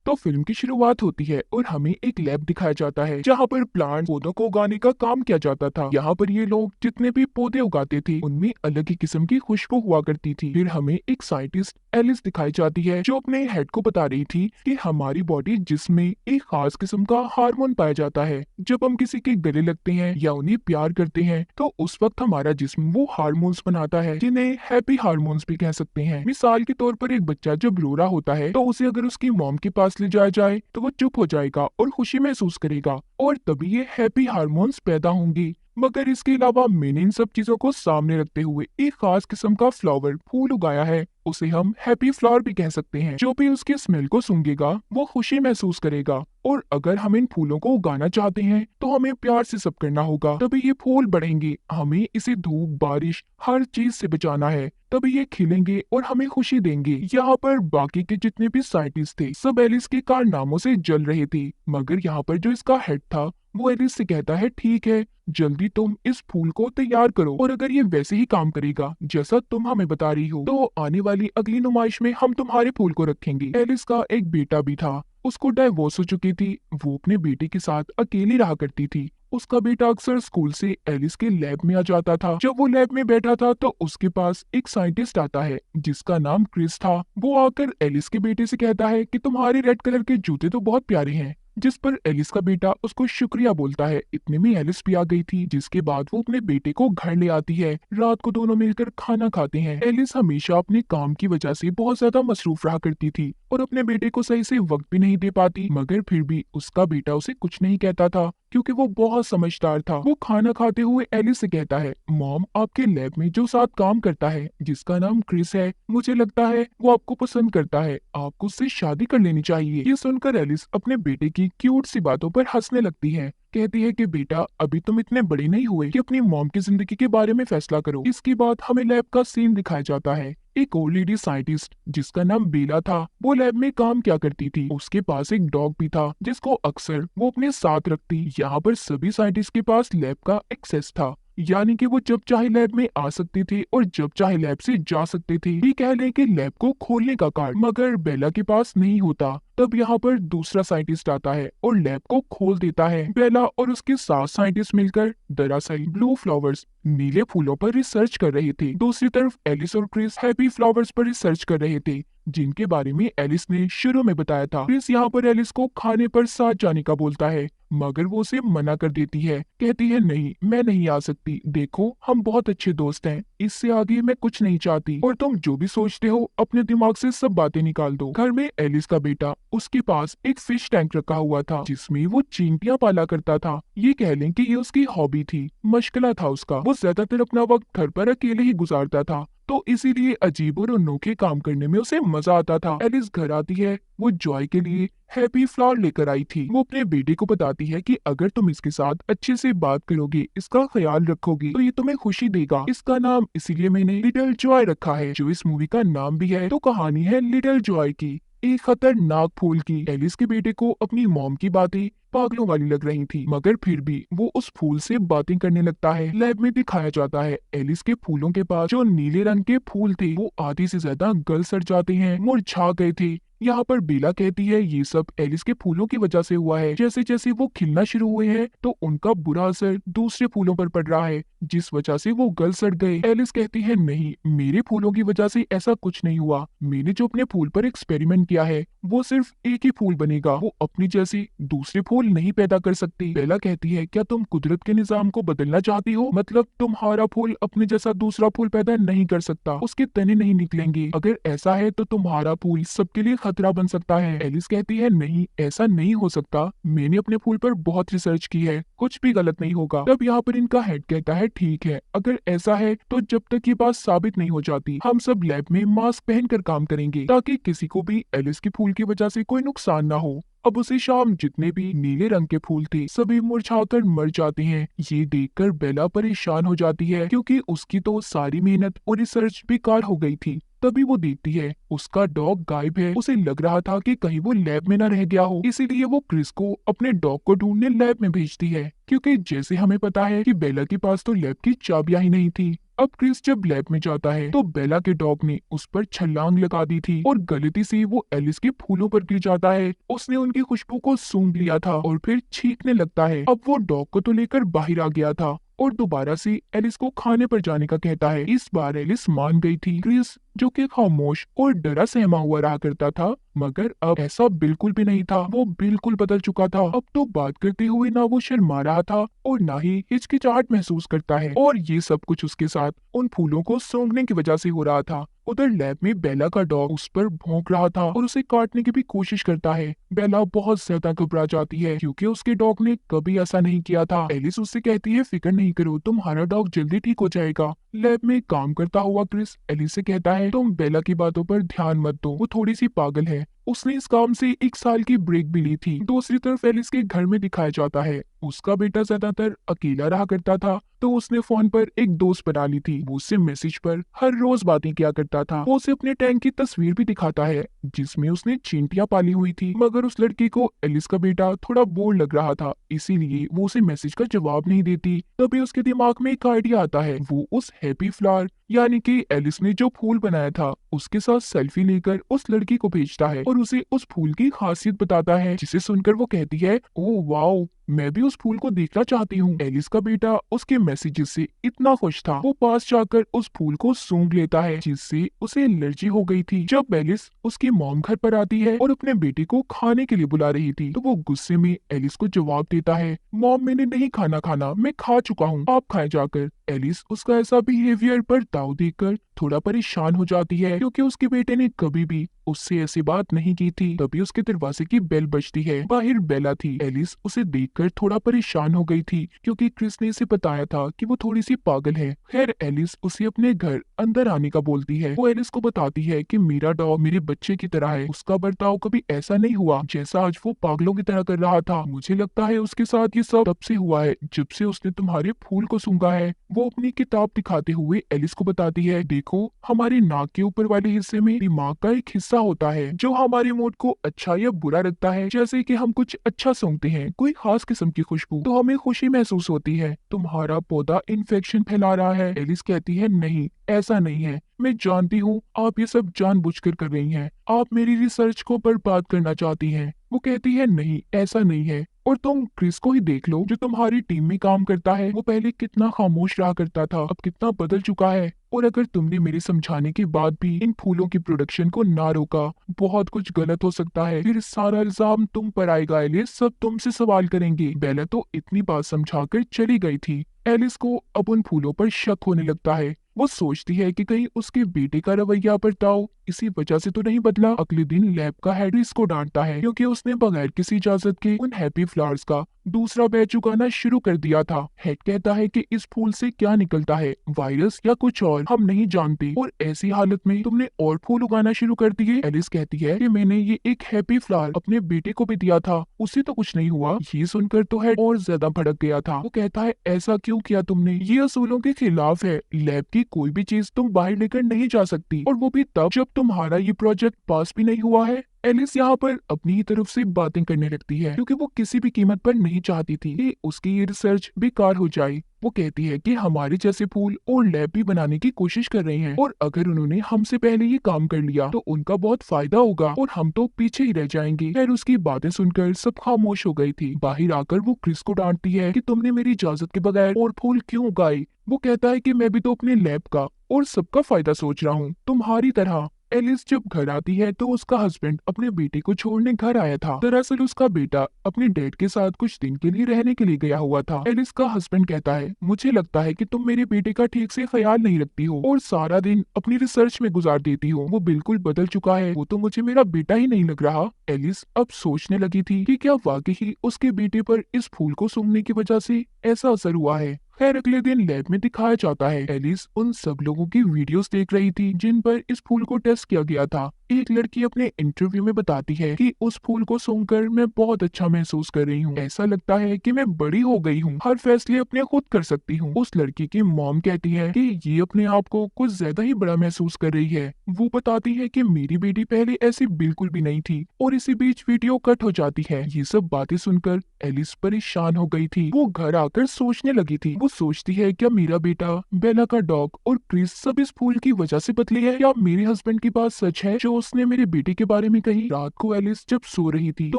तो फिल्म की शुरुआत होती है और हमें एक लैब दिखाया जाता है जहाँ पर प्लांट पौधों को उगाने का काम किया जाता था। यहाँ पर ये लोग जितने भी पौधे उगाते थे उनमें अलग ही किस्म की खुशबू हुआ करती थी। फिर हमें एक साइंटिस्ट एलिस दिखाई जाती है जो अपने हेड को बता रही थी कि हमारी बॉडी जिसमें एक खास किस्म का हार्मोन पाया जाता है। जब हम किसी के गले लगते हैं या उन्हें प्यार करते हैं तो उस वक्त हमारा जिस्म वो हार्मोन्स बनाता है जिन्हें हैप्पी हार्मोन्स भी कह सकते हैं। मिसाल के तौर पर एक बच्चा जब रो रहा होता है तो उसे अगर उसकी मॉम के पास ले जाया जाए तो वो चुप हो जाएगा और खुशी महसूस करेगा और तभी ये हैप्पी हार्मोन्स पैदा होंगे। मगर इसके अलावा मैंने इन सब चीजों को सामने रखते हुए एक खास किस्म का फ्लावर फूल उगाया है। उसे हम हैप्पी फ्लावर भी कह सकते हैं। जो भी उसके स्मेल को सूंघेगा वो खुशी महसूस करेगा। और अगर हम इन फूलों को उगाना चाहते हैं तो हमें प्यार से सब करना होगा, तभी ये फूल बढ़ेंगे। हमें इसे धूप बारिश हर चीज से बचाना है, तभी ये खिलेंगे और हमें खुशी देंगे। यहाँ पर बाकी के जितने भी साइंटिस्ट थे सब एलिस के कारनामों से जल रहे थे, मगर यहाँ पर जो इसका हेड था वो एलिस से कहता है ठीक है, जल्दी तुम इस फूल को तैयार करो और अगर ये वैसे ही काम करेगा जैसा तुम हमें बता रही हो तो आने वाली अगली नुमाइश में हम तुम्हारे फूल को रखेंगे। एलिस का एक बेटा भी था, उसको डाइवोर्स हो चुकी थी। वो अपने बेटे के साथ अकेली रहा करती थी। उसका बेटा अक्सर स्कूल से एलिस के लैब में आ जाता था। जब वो लैब में बैठा था तो उसके पास एक साइंटिस्ट आता है जिसका नाम क्रिस था। वो आकर एलिस के बेटे से कहता है कि तुम्हारे रेड कलर के जूते तो बहुत प्यारे हैं, जिस पर एलिस का बेटा उसको शुक्रिया बोलता है। इतने में एलिस भी आ गई थी, जिसके बाद वो अपने बेटे को घर ले आती है। रात को दोनों मिलकर खाना खाते हैं। एलिस हमेशा अपने काम की वजह से बहुत ज्यादा मसरूफ रहा करती थी और अपने बेटे को सही से वक्त भी नहीं दे पाती, मगर फिर भी उसका बेटा उसे कुछ नहीं कहता था क्योंकि वो बहुत समझदार था। वो खाना खाते हुए एलिस से कहता है, मॉम आपके लैब में जो साथ काम करता है जिसका नाम क्रिस है, मुझे लगता है वो आपको पसंद करता है, आपको उससे शादी कर लेनी चाहिए। ये सुनकर एलिस अपने बेटे की क्यूट सी बातों पर हंसने लगती है। कहती है कि बेटा अभी तुम इतने बड़े नहीं हुए कि अपनी मॉम की जिंदगी के बारे में फैसला करो। इसके बाद हमें लैब का सीन दिखाया जाता है। एक और लेडी साइंटिस्ट जिसका नाम बेला था वो लैब में काम क्या करती थी। उसके पास एक डॉग भी था जिसको अक्सर वो अपने साथ रखती। यहाँ पर सभी साइंटिस्ट के पास लैब का एक्सेस था, यानी कि वो जब चाहे लैब में आ सकते थे और जब चाहे लैब से जा सकते थे। ये कह लें कि लैब को खोलने का कार्ड मगर बेला के पास नहीं होता। तब यहाँ पर दूसरा साइंटिस्ट आता है और लैब को खोल देता है। बेला और उसके 7 साइंटिस्ट मिलकर दरअसल ब्लू फ्लावर्स नीले फूलों पर रिसर्च कर रहे थे। दूसरी तरफ एलिस और क्रिस हैप्पी फ्लावर्स पर रिसर्च कर रहे थे जिनके बारे में एलिस ने शुरू में बताया था। क्रिस यहाँ पर एलिस को खाने पर साथ जाने का बोलता है, मगर वो उसे मना कर देती है। कहती है नहीं, मैं नहीं आ सकती। देखो हम बहुत अच्छे दोस्त हैं, इससे आगे मैं कुछ नहीं चाहती और तुम जो भी सोचते हो अपने दिमाग से सब बातें निकाल दो। घर में एलिस का बेटा उसके पास एक फिश टैंक रखा हुआ था जिसमें वो चींटियां पाला करता था। ये कह लें कि ये उसकी हॉबी थी, मशगला था उसका। वो ज्यादातर अपना वक्त घर पर अकेले ही गुजारता था, तो इसीलिए अजीब और अनोखे काम करने में उसे मजा आता था। एलिस घर आती है, वो जॉय के लिए हैप्पी फ्लावर लेकर आई थी। वो अपने बेटे को बताती है कि अगर तुम इसके साथ अच्छे से बात करोगे, इसका ख्याल रखोगे तो ये तुम्हें खुशी देगा। इसका नाम इसीलिए मैंने लिटिल जॉय रखा है, जो इस मूवी का नाम भी है। तो कहानी है लिटिल जॉय की, एक खतरनाक फूल की। एलिस के बेटे को अपनी मॉम की बातें पागलों वाली लग रही थी, मगर फिर भी वो उस फूल से बातें करने लगता है। लैब में दिखाया जाता है एलिस के फूलों के पास जो नीले रंग के फूल थे वो आधे से ज्यादा गल सड़ जाते हैं, मुरझा गए थे। यहाँ पर बेला कहती है ये सब एलिस के फूलों की वजह से हुआ है। जैसे जैसे वो खिलना शुरू हुए हैं तो उनका बुरा असर दूसरे फूलों पर पड़ रहा है जिस वजह से वो गल सड़ गए। एलिस कहती है नहीं, मेरे फूलों की वजह से ऐसा कुछ नहीं हुआ। मैंने जो अपने फूल पर एक्सपेरिमेंट किया है वो सिर्फ एक ही फूल बनेगा, वो अपनी जैसी दूसरे फूल नहीं पैदा कर सकती। बेला कहती है क्या तुम कुदरत के निजाम को बदलना चाहती हो? मतलब तुम्हारा फूल अपने जैसा दूसरा फूल पैदा नहीं कर सकता, उसके तने नहीं निकलेंगे। अगर ऐसा है तो तुम्हारा फूल सबके लिए खतरा बन सकता है। एलिस कहती है नहीं, ऐसा नहीं हो सकता, मैंने अपने फूल पर बहुत रिसर्च की है, कुछ भी गलत नहीं होगा। तब यहाँ पर इनका हेड कहता है ठीक है, अगर ऐसा है तो जब तक ये बात साबित नहीं हो जाती हम सब लैब में मास्क पहनकर काम करेंगे ताकि किसी को भी एलिस के फूल की वजह से कोई नुकसान ना हो। अब उसी शाम जितने भी नीले रंग के फूल थे सभी मुरझाकर मर जाते हैं। ये देखकर बेला परेशान हो जाती है क्योंकि उसकी तो सारी मेहनत और रिसर्च बेकार हो गई थी। तभी वो देखती है उसका डॉग गायब है। उसे लग रहा था कि कहीं वो लैब में न रह गया हो, इसीलिए वो क्रिस को अपने डॉग को ढूंढने लैब में भेजती है, क्योंकि जैसे हमें पता है कि बेला के पास तो लैब की चाबियां ही नहीं थी। अब क्रिस जब लैब में जाता है तो बेला के डॉग ने उस पर छलांग लगा दी थी और गलती से वो एलिस के फूलों पर गिर जाता है। उसने उनकी खुशबू को सूंघ लिया था और फिर छींकने लगता है। अब वो डॉग को तो लेकर बाहर आ गया था और दोबारा से एलिस को खाने पर जाने का कहता है। इस बार एलिस मान गई थी। क्रिस जो कि खामोश और डरा सहमा हुआ रहा करता था, मगर अब ऐसा बिल्कुल भी नहीं था। वो बिल्कुल बदल चुका था। अब तो बात करते हुए ना वो शर्मा रहा था और ना ही हिचकिचाहट महसूस करता है, और ये सब कुछ उसके साथ उन फूलों को सूंघने की वजह से हो रहा था। उधर लैब में बेला का डॉग उस पर भौंक रहा था और उसे काटने की भी कोशिश करता है। बेला बहुत ज्यादा घबरा जाती है क्योंकि उसके डॉग ने कभी ऐसा नहीं किया था। एलिस उससे कहती है, फिक्र नहीं करो, तुम्हारा डॉग जल्दी ठीक हो जाएगा। लैब में काम करता हुआ क्रिस एलिस से कहता है, तुम बेला की बातों पर ध्यान मत दो, वो थोड़ी सी पागल है। उसने इस काम से 1 साल की ब्रेक भी ली थी। दूसरी तरफ एलिस के घर में दिखाया जाता है उसका बेटा ज्यादातर अकेला रहा करता था, तो उसने फोन पर एक दोस्त बना ली थी। वो उससे मैसेज पर हर रोज बातें किया करता था। वो उसे अपने टैंक की तस्वीर भी दिखाता है जिसमें उसने चींटियां पाली हुई थी। मगर उस लड़की को एलिस का बेटा थोड़ा बोर लग रहा था, इसीलिए वो उसे मैसेज का जवाब नहीं देती। तभी उसके दिमाग में एक आइडिया आता है। वो उस हैप्पी फ्लावर यानी कि एलिस ने जो फूल बनाया था उसके साथ सेल्फी लेकर उस लड़की को भेजता है और उसे उस फूल की खासियत बताता है, जिसे सुनकर वो कहती है, ओह वाओ, मैं भी उस फूल को देखना चाहती हूँ। एलिस का बेटा उसके मैसेजेस से इतना खुश था, वो पास जाकर उस फूल को सूंघ लेता है जिससे उसे एलर्जी हो गई थी। जब एलिस उसकी मॉम घर पर आती है और अपने बेटे को खाने के लिए बुला रही थी, तो वो गुस्से में एलिस को जवाब देता है, मॉम मैंने नहीं खाना, मैं खा चुका हूँ, आप खाए जाकर। एलिस उसका ऐसा बिहेवियर पर दाव देकर थोड़ा परेशान हो जाती है क्योंकि उसके बेटे ने कभी भी उससे ऐसी बात नहीं की थी। तभी उसके दरवाजे की बेल बजती है। बाहर बेला थी। एलिस उसे देखकर थोड़ा परेशान हो गई थी क्योंकि क्रिस ने इसे बताया था कि वो थोड़ी सी पागल है। खैर एलिस उसे अपने घर अंदर आने का बोलती है। वो एलिस को बताती है कि मेरा डॉग मेरे बच्चे की तरह है, उसका बर्ताव कभी ऐसा नहीं हुआ जैसा आज वो पागलों की तरह कर रहा था। मुझे लगता है उसके साथ ये सब तब से हुआ है जब से उसने तुम्हारे फूल को सूंघा है। वो अपनी किताब दिखाते हुए एलिस को बताती है, देखो हमारी नाक के ऊपर वाले हिस्से में दिमाग का एक हिस्सा होता है जो हमारे मूड को अच्छा या बुरा रखता है। जैसे कि हम कुछ अच्छा सूंघते हैं, कोई खास किस्म की खुशबू, तो हमें खुशी महसूस होती है। तुम्हारा पौधा इन्फेक्शन फैला रहा है। एलिस कहती है, नहीं ऐसा नहीं है, मैं जानती हूँ आप ये सब जानबूझकर कर रही हैं, आप मेरी रिसर्च को बर्बाद करना चाहती हैं। वो कहती है, नहीं ऐसा नहीं है, और तुम क्रिस को ही देख लो जो तुम्हारी टीम में काम करता है। वो पहले कितना खामोश रहा करता था, अब कितना बदल चुका है। और अगर तुमने मेरे समझाने के बाद भी इन फूलों की प्रोडक्शन को ना रोका, बहुत कुछ गलत हो सकता है। फिर सारा इल्जाम तुम पर आएगा एलिस, सब तुमसे सवाल करेंगे। बेला तो इतनी बात समझाकर चली गई थी। एलिस को अब उन फूलों पर शक होने लगता है। वो सोचती है कि कहीं उसके बेटे का रवैया बर्ताव इसी वजह से तो नहीं बदला। अगले दिन लैब का हेड इसको डांटता है क्योंकि उसने बगैर किसी इजाजत के उन हैप्पी फ्लावर्स का दूसरा बैच उगाना शुरू कर दिया था। हेड कहता है कि इस फूल से क्या निकलता है, वायरस या कुछ और, हम नहीं जानते, और ऐसी हालत में तुमने और फूल उगाना शुरू कर दिए। एलिस कहती है कि मैंने ये एक हैप्पी फ्लावर अपने बेटे को भी दिया था, उससे तो कुछ नहीं हुआ। ये सुनकर तो हेड और ज्यादा भड़क गया था। वो कहता है, ऐसा क्यों किया तुमने, ये असूलों के खिलाफ है। लैब की कोई भी चीज तुम बाहर लेकर नहीं जा सकती, और वो भी तब जब तुम्हारा ये प्रोजेक्ट पास भी नहीं हुआ है। एलिस यहाँ पर अपनी ही तरफ से बातें करने लगती है क्योंकि वो किसी भी कीमत पर नहीं चाहती थी कि उसकी ये रिसर्च बेकार हो जाए। वो कहती है कि हमारे जैसे फूल और लैब भी बनाने की कोशिश कर रहे हैं, और अगर उन्होंने हमसे पहले ये काम कर लिया तो उनका बहुत फायदा होगा और हम तो पीछे ही रह जाएंगे। खैर उसकी बातें सुनकर सब खामोश हो गई थी। बाहर आकर वो क्रिस को डांटती है कि तुमने मेरी इजाजत के बगैर और फूल क्यों उगाए। वो कहता है कि मैं भी तो अपने लैब का और सबका फायदा सोच रहा हूँ, तुम्हारी तरह। एलिस जब घर आती है तो उसका हस्बैंड अपने बेटे को छोड़ने घर आया था। दरअसल उसका बेटा अपने डैड के साथ कुछ दिन के लिए रहने के लिए गया हुआ था। एलिस का हस्बैंड कहता है, मुझे लगता है कि तुम मेरे बेटे का ठीक से ख्याल नहीं रखती हो और सारा दिन अपनी रिसर्च में गुजार देती हो। वो बिल्कुल बदल चुका है, वो तो मुझे मेरा बेटा ही नहीं लग रहा। एलिस अब सोचने लगी थी कि क्या वाकई ही उसके बेटे पर इस फूल को सूंघने की वजह से ऐसा असर हुआ है। खैर अगले दिन लैब में दिखाया जाता है एलिस उन सब लोगों की वीडियोस देख रही थी जिन पर इस फूल को टेस्ट किया गया था। एक लड़की अपने इंटरव्यू में बताती है कि उस फूल को सूंघकर मैं बहुत अच्छा महसूस कर रही हूँ। ऐसा लगता है कि मैं बड़ी हो गई हूँ, हर फैसले अपने खुद कर सकती हूँ। उस लड़की की मॉम कहती है कि ये अपने आप को कुछ ज्यादा ही बड़ा महसूस कर रही है। वो बताती है कि मेरी बेटी पहले ऐसी बिल्कुल भी नहीं थी। और इसी बीच वीडियो कट हो जाती है। ये सब बातें सुनकर एलिस परेशान हो गई थी। वो घर आकर सोचने लगी थी। वो सोचती है क्या मेरा बेटा, बेला का डॉग और क्रिस सब इस फूल की वजह से बदले है, या मेरे हस्बैंड की बात सच है जो उसने मेरे बेटे के बारे में कही। रात को एलिस जब सो रही थी तो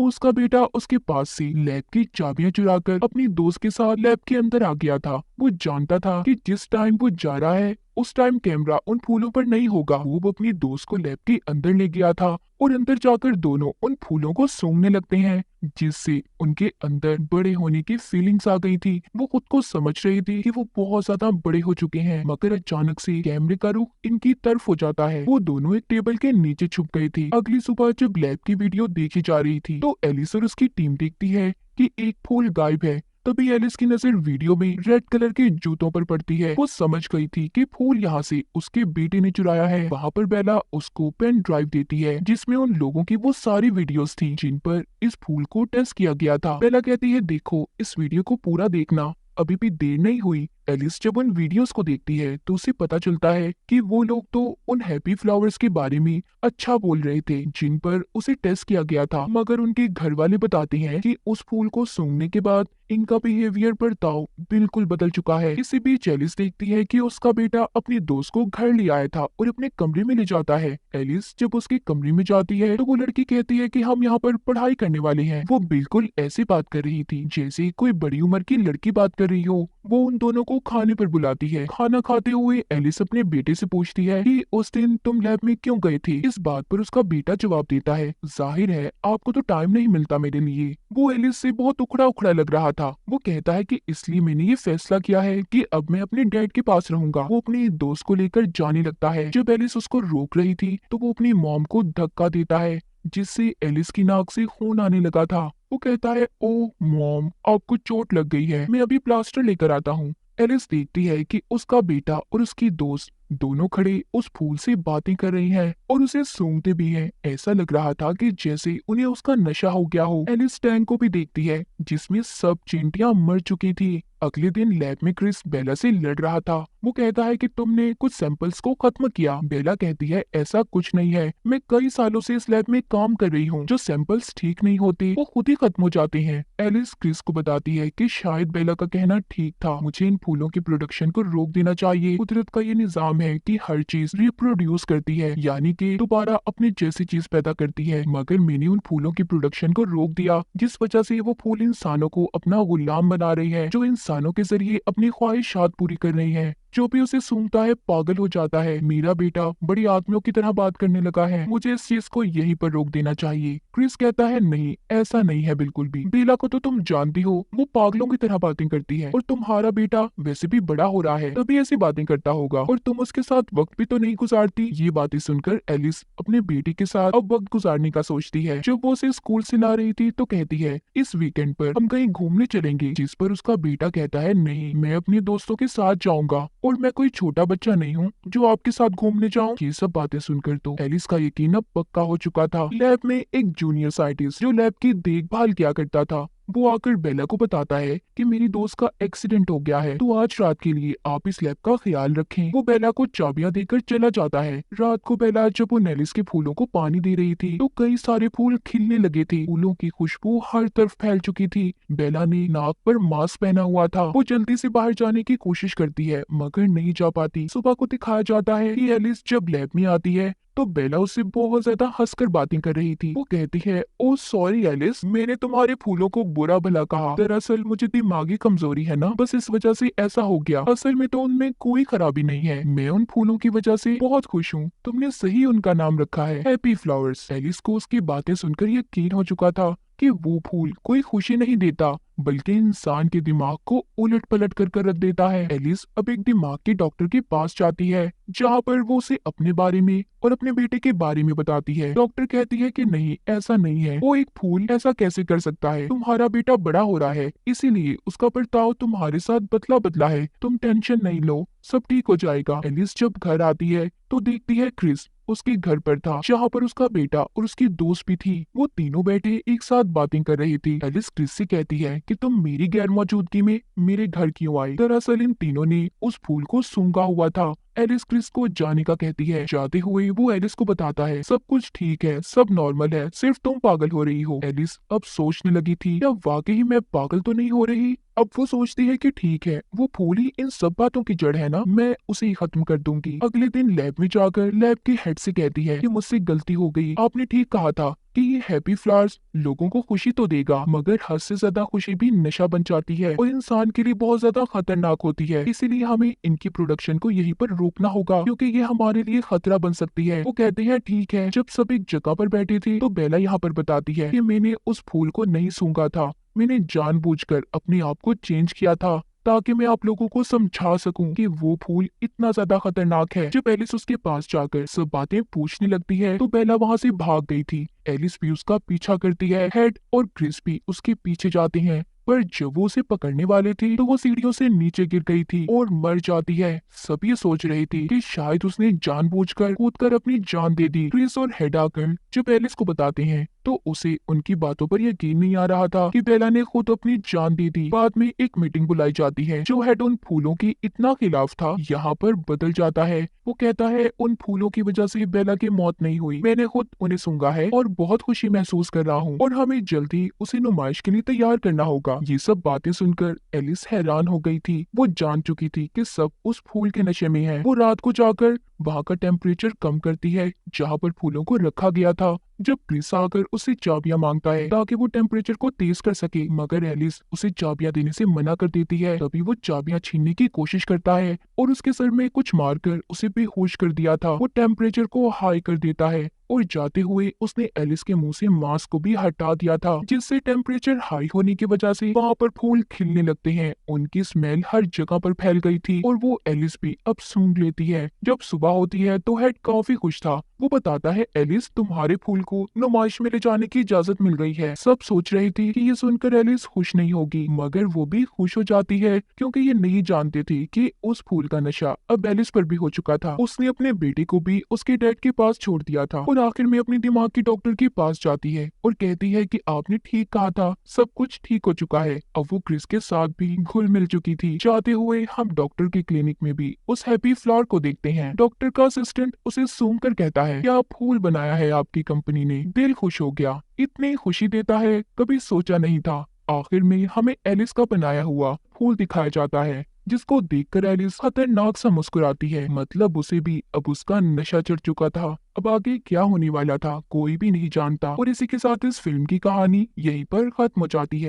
उसका बेटा उसके पास से लैब की चाबियां चुराकर अपनी दोस्त के साथ लैब के अंदर आ गया था। वो जानता था कि जिस टाइम वो जा रहा है उस टाइम कैमरा उन फूलों पर नहीं होगा। वो अपनी दोस्त को लैब के अंदर ले गया था और अंदर जाकर दोनों उन फूलों को सूंघने लगते हैं, जिससे उनके अंदर बड़े होने की फीलिंग्स आ गई थी। वो खुद को समझ रही थी कि वो बहुत ज्यादा बड़े हो चुके हैं, मगर अचानक से कैमरे का रुख इनकी तरफ हो जाता है। वो दोनों एक टेबल के नीचे छुप गए थे। अगली सुबह जब लैब की वीडियो देखी जा रही थी तो एलिस और उसकी टीम देखती है कि एक फूल गायब है। तभी एलिस की नजर वीडियो में रेड कलर के जूतों पर पड़ती है। वो समझ गई थी कि फूल यहाँ से उसके बेटे ने चुराया है। वहाँ पर बेला उसको पेन ड्राइव देती है जिसमें उन लोगों की वो सारी वीडियोस थी जिन पर इस फूल को टेस्ट किया गया था। बेला कहती है देखो इस वीडियो को पूरा देखना, अभी भी देर नहीं हुई। एलिस जब उन वीडियोस को देखती है तो उसे पता चलता है कि वो लोग तो उन हैप्पी फ्लावर्स के बारे में अच्छा बोल रहे थे जिन पर उसे टेस्ट किया गया था, मगर उनके घर वाले बताते हैं कि उस फूल को सूंघने के बाद इनका बिहेवियर बर्ताव बिल्कुल बदल चुका है। इसी बीच एलिस देखती है कि उसका बेटा अपनी दोस्त को घर ले आया था और अपने कमरे में ले जाता है। एलिस जब उसके कमरे में जाती है तो वो लड़की कहती है कि हम यहाँ पर पढ़ाई करने वाले हैं। वो बिल्कुल ऐसी बात कर रही थी जैसे कोई बड़ी उम्र की लड़की बात कर रही हो। वो उन दोनों को खाने पर बुलाती है। खाना खाते हुए एलिस अपने बेटे से पूछती है कि उस दिन तुम लैब में क्यों गए थे। इस बात पर उसका बेटा जवाब देता है जाहिर है आपको तो टाइम नहीं मिलता मेरे लिए। वो एलिस से बहुत उखड़ा उखड़ा लग रहा था। वो कहता है कि इसलिए मैंने ये फैसला किया है कि अब मैं अपने डैड के पास रहूंगा। वो अपनी दोस्त को लेकर जाने लगता है। जब एलिस उसको रोक रही थी तो वो अपनी मॉम को धक्का देता है जिससे एलिस की नाक से खून आने लगा था। वो कहता है ओ मॉम आपको चोट लग गई है, मैं अभी प्लास्टर लेकर आता हूँ। एलिस देखती है कि उसका बेटा और उसकी दोस्त दोनों खड़े उस फूल से बातें कर रही हैं और उसे सूंघते भी हैं। ऐसा लग रहा था कि जैसे उन्हें उसका नशा हो गया हो। एलिस टैंक को भी देखती है जिसमें सब चींटियां मर चुकी थी। अगले दिन लैब में क्रिस बेला से लड़ रहा था। वो कहता है कि तुमने कुछ सैंपल्स को खत्म किया। बेला कहती है ऐसा कुछ नहीं है, मैं कई सालों से इस लैब में काम कर रही हूँ। जो सैंपल्स ठीक नहीं होते वो खुद ही खत्म हो जाते हैं। एलिस क्रिस को बताती है कि शायद बेला का कहना ठीक था, मुझे इन फूलों की प्रोडक्शन को रोक देना चाहिए। कुदरत का ये निजाम है कि हर चीज रिप्रोड्यूस करती है, यानी कि दोबारा अपने जैसी चीज पैदा करती है। मगर मैंने उन फूलों की प्रोडक्शन को रोक दिया जिस वजह से वो फूल इंसानों को अपना गुलाम बना रही है, जो इंसानों के जरिए अपनी ख्वाहिशात पूरी कर रही है। जो भी उसे सूंघता है पागल हो जाता है। मेरा बेटा बड़ी आदमियों की तरह बात करने लगा है, मुझे इस चीज को यहीं पर रोक देना चाहिए। क्रिस कहता है नहीं ऐसा नहीं है बिल्कुल भी। बेला को तो तुम जानती हो, वो पागलों की तरह बातें करती है और तुम्हारा बेटा वैसे भी बड़ा हो रहा है तभी ऐसी बातें करता होगा, और तुम उसके साथ वक्त भी तो नहीं गुजारती। ये बातें सुनकर एलिस अपने बेटे के साथ अब वक्त गुजारने का सोचती है। जब वो उसे स्कूल से ला रही थी तो कहती है इस वीकेंड पर हम कहीं घूमने चलेंगे, जिस पर उसका बेटा कहता है नहीं मैं अपने दोस्तों के साथ जाऊंगा और मैं कोई छोटा बच्चा नहीं हूँ जो आपके साथ घूमने जाऊं। ये सब बातें सुनकर तो एलिस का यकीन अब पक्का हो चुका था। लैब में एक जूनियर साइंटिस्ट जो लैब की देखभाल किया करता था वो आकर बेला को बताता है कि मेरी दोस्त का एक्सीडेंट हो गया है, तो आज रात के लिए आप इस लैब का ख्याल रखें। वो बेला को चाबियां देकर चला जाता है। रात को बेला जब वो नेलिस के फूलों को पानी दे रही थी तो कई सारे फूल खिलने लगे थे। फूलों की खुशबू हर तरफ फैल चुकी थी। बेला ने नाक पर मास्क पहना हुआ था। वो जल्दी से बाहर जाने की कोशिश करती है मगर नहीं जा पाती। सुबह को दिखाया जाता है कि एलिस जब लैब में आती है तो बेला उससे बहुत ज्यादा हंसकर बातें कर रही थी। वो कहती है ओ सॉरी एलिस, मैंने तुम्हारे फूलों को बुरा भला कहा, दरअसल मुझे दिमागी कमजोरी है ना, बस इस वजह से ऐसा हो गया। असल में तो उनमें कोई खराबी नहीं है, मैं उन फूलों की वजह से बहुत खुश हूँ। तुमने सही उनका नाम रखा है हैप्पी फ्लावर्स। एलिस को उसकी बातें सुनकर यकीन हो चुका था कि वो फूल कोई खुशी नहीं देता बल्कि इंसान के दिमाग को उलट पलट कर रख देता है। एलिस अब एक दिमाग के डॉक्टर के पास जाती है जहाँ पर वो उसे अपने बारे में और अपने बेटे के बारे में बताती है। डॉक्टर कहती है कि नहीं ऐसा नहीं है, वो एक फूल ऐसा कैसे कर सकता है, तुम्हारा बेटा बड़ा हो रहा है इसीलिए उसका बर्ताव तुम्हारे साथ बदला बदला है, तुम टेंशन नहीं लो सब ठीक हो जाएगा। एलिस जब घर आती है तो देखती है क्रिस उसके घर पर था जहाँ पर उसका बेटा और उसकी दोस्त भी थी। वो तीनों बैठे एक साथ बातें कर रही थी। एलिस क्रिस से कहती है कि तुम मेरी गैर मौजूदगी में मेरे घर क्यों आई। दरअसल इन तीनों ने उस फूल को सूंघा हुआ था। एलिस क्रिस को जाने का कहती है। जाते हुए वो एलिस को बताता है सब कुछ ठीक है, सब नॉर्मल है, सिर्फ तुम पागल हो रही हो। एलिस अब सोचने लगी थी क्या वाकई मैं पागल तो नहीं हो रही। अब वो सोचती है कि ठीक है, वो फूल ही इन सब बातों की जड़ है ना, मैं उसे ही खत्म कर दूंगी। अगले दिन लैब में जाकर लैब के हेड से कहती है कि मुझसे गलती हो गई, आपने ठीक कहा था कि ये हैप्पी फ्लावर्स लोगों को खुशी तो देगा, मगर हद से ज्यादा खुशी भी नशा बन जाती है और इंसान के लिए बहुत ज्यादा खतरनाक होती है। इसीलिए हमें इनकी प्रोडक्शन को यहीं पर रोकना होगा क्योंकि ये हमारे लिए खतरा बन सकती है। वो कहते हैं ठीक है। जब सब एक जगह पर बैठे थे तो बेला यहाँ पर बताती है कि मैंने उस फूल को नहीं सूंघा था, मैंने जानबूझकर अपने आप को चेंज किया था ताकि मैं आप लोगों को समझा सकूं कि वो फूल इतना ज्यादा खतरनाक है। जब एलिस उसके पास जाकर सब बातें पूछने लगती है तो बेला वहां से भाग गई थी। एलिस भी उसका पीछा करती है। हेड और क्रिस भी उसके पीछे जाते हैं, पर जब वो उसे पकड़ने वाले थे तो वो सीढ़ियों से नीचे गिर गई थी और मर जाती है। सब ये सोच रही थी कि शायद उसने जानबूझकर कूदकर अपनी जान दे दी। क्रिस और हेड आकर जब एलिस को बताते हैं तो उसे उनकी बातों पर यकीन नहीं आ रहा था कि बेला ने खुद अपनी जान दे दी। बाद में एक मीटिंग बुलाई जाती है। जो हेड उन फूलों की इतना खिलाफ था यहाँ पर बदल जाता है। वो कहता है उन फूलों की वजह से बेला की मौत नहीं हुई, मैंने खुद उन्हें सूंघा है और बहुत खुशी महसूस कर रहा हूँ और हमें जल्दी उसे नुमाइश के लिए तैयार करना होगा। ये सब बातें सुनकर एलिस हैरान हो गई थी। वो जान चुकी थी कि सब उस फूल के नशे में है। वो रात को जाकर वहाँ का टेम्परेचर कम करती है जहाँ पर फूलों को रखा गया था। जब क्रिस आकर उससे चाबियां मांगता है ताकि वो टेम्परेचर को तेज कर सके, मगर एलिस उसे चाबियां देने से मना कर देती है। तभी वो चाबियां छीनने की कोशिश करता है और उसके सर में कुछ मारकर उसे बेहोश कर दिया था। वो टेम्परेचर को हाई कर देता है और जाते हुए उसने एलिस के मुंह से मास्क को भी हटा दिया था, जिससे टेम्परेचर हाई होने की वजह से वहाँ पर फूल खिलने लगते हैं। उनकी स्मेल हर जगह पर फैल गई थी और वो एलिस भी अब सूंघ लेती है। जब सुबह होती है तो हेड काफी खुश था। वो बताता है एलिस तुम्हारे फूल को नुमाइश में ले जाने की इजाजत मिल गई है। सब सोच रही थी कि ये सुनकर एलिस खुश नहीं होगी, मगर वो भी खुश हो जाती है क्योंकि ये नहीं जानती थी कि उस फूल का नशा अब एलिस पर भी हो चुका था। उसने अपने बेटे को भी उसके डैड के पास छोड़ दिया था और आखिर में अपनी दिमाग की डॉक्टर के पास जाती है और कहती है कि आपने ठीक कहा था, सब कुछ ठीक हो चुका है। अब वो क्रिस के साथ भी घुल मिल चुकी थी। जाते हुए हम डॉक्टर के क्लिनिक में भी उस हैप्पी फ्लावर को देखते हैं। डॉक्टर का असिस्टेंट उसे सूंघ कर कहता है क्या फूल बनाया है आपकी कंपनी ने, दिल खुश हो गया, इतनी खुशी देता है, कभी सोचा नहीं था। आखिर में हमें एलिस का बनाया हुआ फूल दिखाया जाता है जिसको देखकर एलिस खतरनाक सा मुस्कुराती है। मतलब उसे भी अब उसका नशा चढ़ चुका था। अब आगे क्या होने वाला था कोई भी नहीं जानता और इसी के साथ इस फिल्म की कहानी यहीं पर खत्म हो जाती है।